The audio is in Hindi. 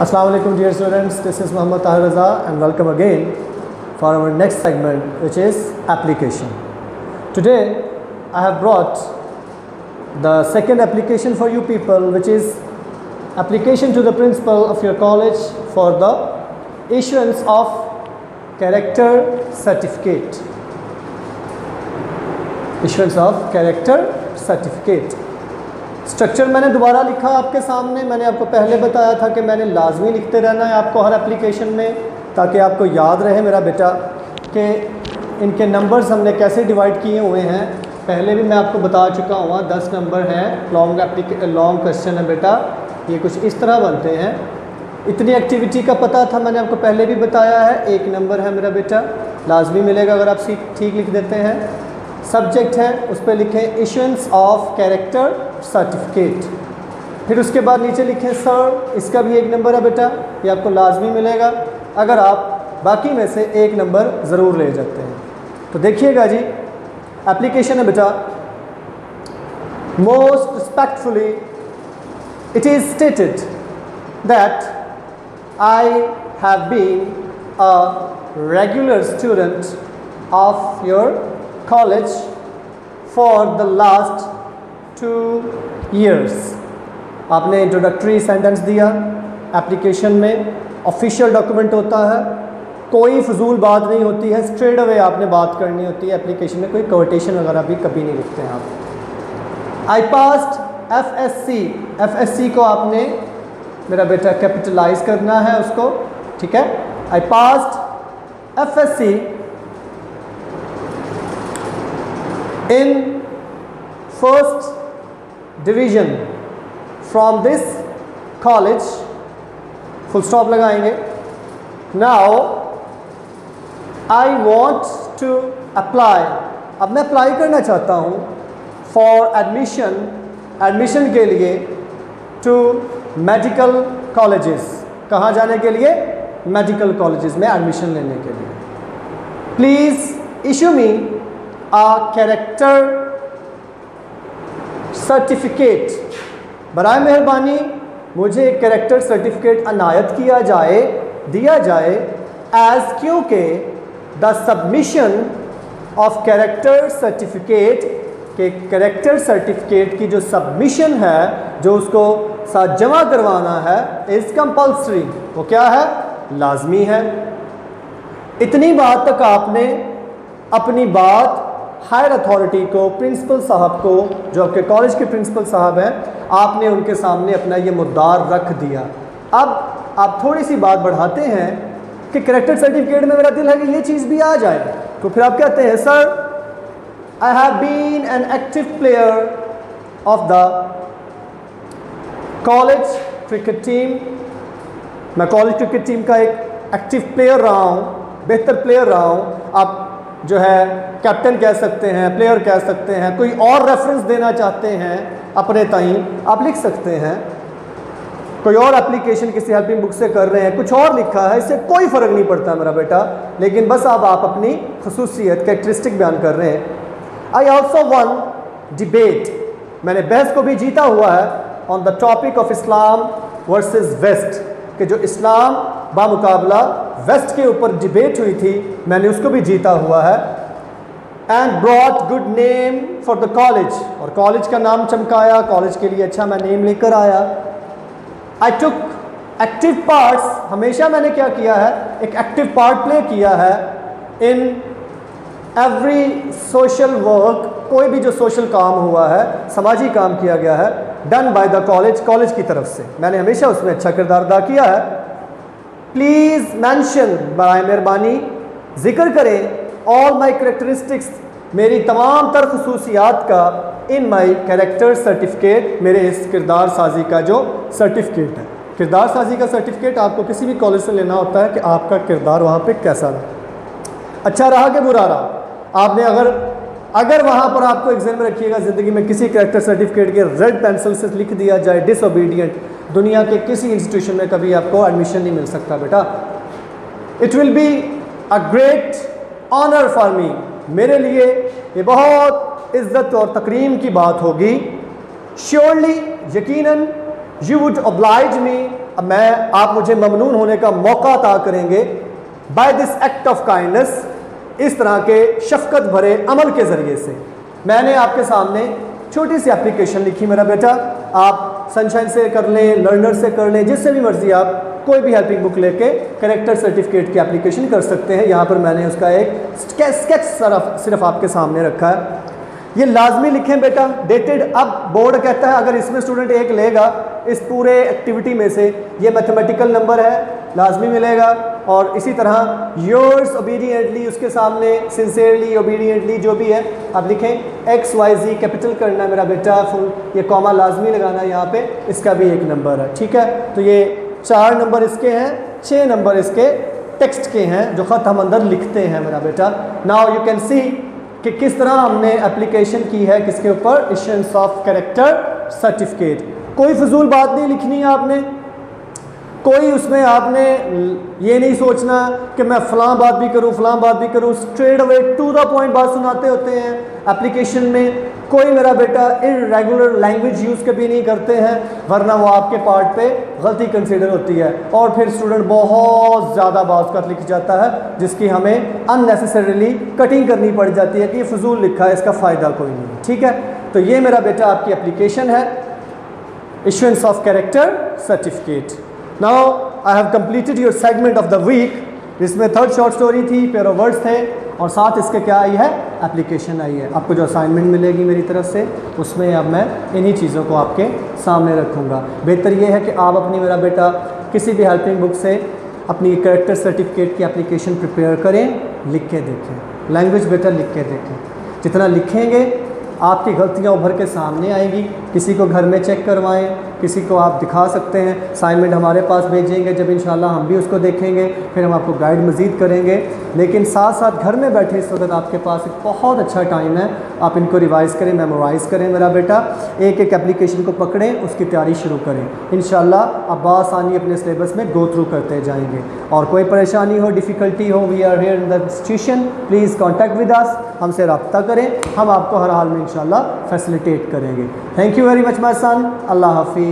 Assalamu alaikum dear students, this is Muhammad Tahir Raza and welcome again for our next segment, which is application. Today I have brought the second application for you people, which is application to the principal of your college for the issuance of character certificate. Issuance of character certificate. Structure मैंने दोबारा लिखा आपके सामने। मैंने आपको पहले बताया था कि मैंने लाजमी लिखते रहना है आपको हर एप्लीकेशन में, ताकि आपको याद रहे मेरा बेटा कि इनके नंबर्स हमने कैसे डिवाइड किए हुए हैं। पहले भी मैं आपको बता चुका हूँ 10 नंबर हैं। लॉन्ग क्वेश्चन है बेटा, ये कुछ इस तरह बनते हैं। इतनी एक्टिविटी का पता था, मैंने आपको पहले भी बताया है। 1 नंबर है मेरा बेटा, लाजमी मिलेगा अगर आप ठीक लिख देते हैं। सब्जेक्ट है, उस पर लिखें इशुएंस ऑफ कैरेक्टर सर्टिफिकेट। फिर उसके बाद नीचे लिखें सर, इसका भी 1 नंबर है बेटा, ये आपको लाजमी मिलेगा अगर आप बाकी में से 1 नंबर ज़रूर ले जाते हैं। तो देखिएगा जी, एप्लीकेशन है बेटा। Most respectfully it is stated that I have been a regular student of your college for the last 2 years। आपने इंट्रोडक्टरी सेंटेंस दिया एप्लीकेशन में, ऑफिशियल डॉक्यूमेंट होता है, कोई फजूल बात नहीं होती है, स्ट्रेट अवे आपने बात करनी होती है। एप्लीकेशन में कोई क्वोटेशन वगैरह भी कभी नहीं लिखते हैं आप। आई पास्ड एफएससी को आपने मेरा बेटा कैपिटलाइज करना है उसको, ठीक है। I passed FSc in first division from this college, full stop लगाएंगे। Now I want to apply, अब मैं अप्लाई करना चाहता हूँ for admission के लिए to medical colleges। कहाँ जाने के लिए? मेडिकल कॉलेजेस में एडमिशन लेने के लिए। Please issue me a character certificate। बराए मेहरबानी मुझे एक कैरेक्टर सर्टिफिकेट अनायत दिया जाए एज, क्योंकि the submission of character certificate के कैरेक्टर सर्टिफिकेट की जो सबमिशन है, जो उसको साथ जमा करवाना है, इज़ कंपल्सरी। वो क्या है? लाजमी है। इतनी बात तक आपने अपनी बात हायर अथॉरिटी को, प्रिंसिपल साहब को, जो आपके कॉलेज के प्रिंसिपल साहब हैं, आपने उनके सामने अपना ये मुद्दा रख दिया। अब आप थोड़ी सी बात बढ़ाते हैं कि कैरेक्टर सर्टिफिकेट में मेरा दिल है कि ये चीज़ भी आ जाए, तो फिर आप कहते हैं sir I have been an active player of the college cricket team. मैं कॉलेज क्रिकेट टीम का एक एक्टिव प्लेयर रहा हूँ, बेहतर प्लेयर रहा हूँ। आप जो है कैप्टन कह सकते हैं, प्लेयर कह सकते हैं, कोई और रेफरेंस देना चाहते हैं अपने ताईं, आप लिख सकते हैं। कोई और एप्लीकेशन किसी हेल्पिंग बुक से कर रहे हैं, कुछ और लिखा है, इससे कोई फ़र्क नहीं पड़ता मेरा बेटा, लेकिन बस अब आप अपनी खसूसियत कैरेक्टरिस्टिक बयान कर रहे हैं। आई ऑल्सो वन डिबेट, मैंने बहस को भी जीता हुआ है on the topic of Islam versus West, कि जो इस्लाम बामुकाबला वेस्ट के ऊपर डिबेट हुई थी, मैंने उसको भी जीता हुआ है। And brought good name for the college, और कॉलेज का नाम चमकाया, कॉलेज के लिए अच्छा मैं नेम लेकर आया। आई टुक एक्टिव पार्ट्स, हमेशा मैंने क्या किया है? एक एक्टिव पार्ट प्ले किया है इन एवरी सोशल वर्क, कोई भी जो सोशल काम हुआ है, समाजी काम किया गया है, डन बाय द कॉलेज की तरफ से, मैंने हमेशा उसमें अच्छा किरदार अदा किया है। प्लीज़ मेंशन, बराए मेहरबानी जिक्र करें ऑल माई करेक्टरिस्टिक्स, मेरी तमाम तर खसूसियात का इन माई कैरेक्टर सर्टिफिकेट, मेरे इस किरदार साजी का जो सर्टिफिकेट है। किरदार साजी का सर्टिफिकेट आपको किसी भी कॉलेज से लेना होता है कि आपका किरदार वहाँ पे कैसा रहा, अच्छा रहा कि बुरा रहा। आपने अगर वहाँ पर आपको एग्जाम में रखिएगा ज़िंदगी में किसी कैरेक्टर सर्टिफिकेट के रेड पेंसिल से लिख दिया जाए डिसओबीडियंट, दुनिया के किसी इंस्टीट्यूशन में कभी आपको एडमिशन नहीं मिल सकता बेटा। It will be a great honour for me, मेरे लिए ये बहुत इज़्ज़त और तकरीम की बात होगी। श्योरली, यकीनन, यू वुड oblige me मैं आप मुझे ममनून होने का मौका अता करेंगे by this act of kindness, इस तरह के शफकत भरे अमल के ज़रिए से। मैंने आपके सामने छोटी सी एप्लीकेशन लिखी मेरा बेटा, आप सनशाइन से कर लें, लर्नर से कर लें, जिससे भी मर्जी आप कोई भी हेल्पिंग बुक लेके कैरेक्टर सर्टिफिकेट की एप्लीकेशन कर सकते हैं। यहाँ पर मैंने उसका एक स्केच सिर्फ आपके सामने रखा है। ये लाजमी लिखें बेटा, डेटेड। अब बोर्ड कहता है अगर इसमें स्टूडेंट एक लेगा इस पूरे एक्टिविटी में से, ये मैथमेटिकल नंबर है, लाजमी मिलेगा। और इसी तरह योर्स ओबीडियंटली, उसके सामने सिंसियरली, ओबीडियंटली, जो भी है आप लिखें। XYZ कैपिटल करना है मेरा बेटा, फुल ये कॉमा लाजमी लगाना है यहाँ पे, इसका भी एक नंबर है, ठीक है। तो ये 4 नंबर इसके हैं, 6 नंबर इसके टेक्स्ट के हैं जो ख़त हम अंदर लिखते हैं मेरा बेटा। नाउ यू कैन सी कि किस तरह हमने एप्लीकेशन की है किसके ऊपर, इश्यूएंस ऑफ कैरेक्टर सर्टिफिकेट। कोई फजूल बात नहीं लिखनी है आपने, कोई उसमें आपने ये नहीं सोचना कि मैं फ़लाँ बात भी करूँ फ़लाँ बात भी करूँ, straight away to the point बात सुनाते होते हैं एप्लीकेशन में। कोई मेरा बेटा इरेगुलर लैंग्वेज यूज़ कभी नहीं करते हैं, वरना वो आपके पार्ट पे गलती कंसीडर होती है और फिर स्टूडेंट बहुत ज़्यादा बात लिख जाता है जिसकी हमें अननेसेसरीली कटिंग करनी पड़ जाती है कि ये फजूल लिखा है, इसका फ़ायदा कोई नहीं, ठीक है। तो ये मेरा बेटा आपकी एप्लीकेशन है, issuance of character certificate. Now I have completed your segment of the week. इसमें 3rd शॉर्ट स्टोरी थी, पेयर ऑफ वर्ड्स थे और साथ इसके क्या आई है, एप्लीकेशन आई है। आपको जो असाइनमेंट मिलेगी मेरी तरफ से उसमें अब मैं इन्हीं चीज़ों को आपके सामने रखूँगा। बेहतर ये है कि आप अपनी मेरा बेटा किसी भी हेल्पिंग बुक से अपनी कैरेक्टर सर्टिफिकेट की एप्लीकेशन प्रिपेयर करें, लिख के देखें। लैंग्वेज बेटा लिख के देखें, जितना लिखेंगे आपकी गलतियाँ उभर के सामने आएगी। किसी को घर में चेक करवाएं, किसी को आप दिखा सकते हैं, असाइनमेंट हमारे पास भेजेंगे, जब इंशाल्लाह हम भी उसको देखेंगे, फिर हम आपको गाइड मज़ीद करेंगे। लेकिन साथ साथ घर में बैठे इस वक्त आपके पास एक बहुत अच्छा टाइम है, आप इनको रिवाइज़ करें, मेमोराइज़ करें मेरा बेटा। एक एक एप्लीकेशन को पकड़ें, उसकी तैयारी शुरू करें। इंशाल्लाह आप बआसानी अपने सिलेबस में गो थ्रू करते जाएंगे। और कोई परेशानी हो, डिफ़िकल्टी हो, we are here in the institution, please contact with us, हमसे रब्ता करें, हम आपको हर हाल में इंशाल्लाह फैसिलिटेट करेंगे। Thank you very much my son, अल्लाह हाफिज़।